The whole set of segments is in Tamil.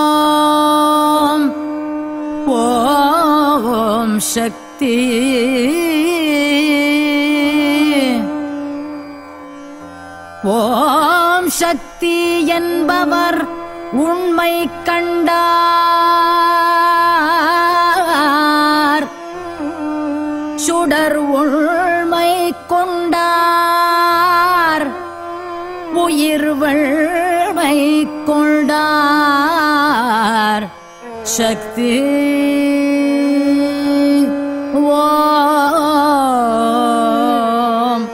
ஓம் ஓம் சக்தி ஓம் சக்தி என்பவர் உண்மை கண்டார் சுடர் உண்மை கொண்டார் உயிர் வள்மை கொண்டார் சக்தி ஓம்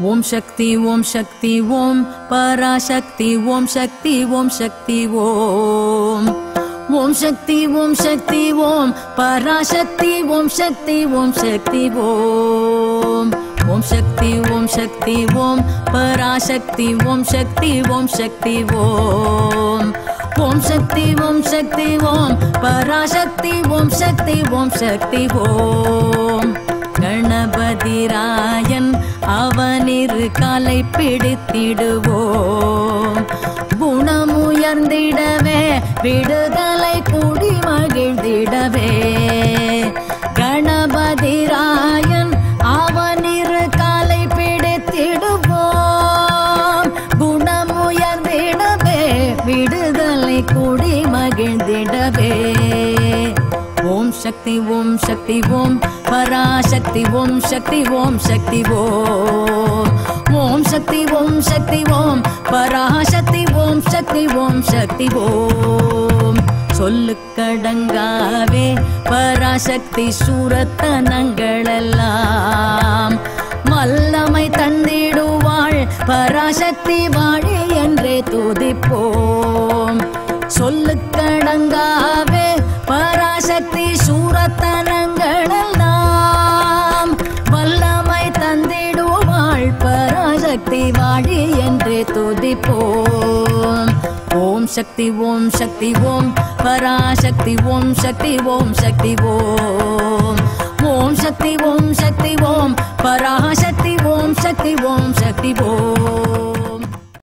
ஓம் சக்தி ஓம் சக்தி ஓம் பராசக்தி ஓம் சக்தி ஓம் சக்தி ஓம் ஓம் சக்தி ஓம் சக்தி ஓம் பராசக்தி ஓம் சக்தி ஓம் சக்தி ஓம் ஓம் சக்தி ஓம் சக்தி ஓம் பராசக்தி ஓம் சக்தி ஓம் சக்தி ஓம் ஓம் சக்தி ஓம் சக்தி ஓம் பராசக்தி ஓம் சக்தி ஓம் சக்தி ஓம் கணபதிராயன் அவனிரு காலை பிடித்திடுவோம் குணமுயர்ந்திடவே விடுதலை கூடி மகிழ்ந்திடவே கணபதிராயன் அவனிரு காலை பிடித்திடுவோம் குணமுயர்ந்திடவே விடுதலை கூடி மகிழ்ந்திடவே ஓம் சக்தி ஓம் சக்தி ஓம் பராசக்தி ஓம் சக்தி ஓம் சக்தி ஓம் ஓம் சக்தி ஓம் சக்தி ஓம் பராசக்தி ஓம் சக்தி ஓம் சக்தி ஓம் சொல்லுக்கடங்காவே பராசக்தி சூரத்தனங்களெல்லாம் வல்லமை தந்திடுவாள் பராசக்தி வாழி என்றே துதிப்போம் சொல்லுக்கடங்காவே பராசக்தி சூரத்தனங்களெல்லாம் வல்லமை தந்திடுவாள் பராசக்தி வாழி என்றே துதிப்போம் ஓம் சக்தி ஓம் சக்தி ஓம் பராசக்தி ஓம் சக்தி ஓம் சக்தி ஓம் ஓம் சக்தி ஓம் சக்தி ஓம் பராசக்தி ஓம் சக்தி ஓம் சக்தி ஓம்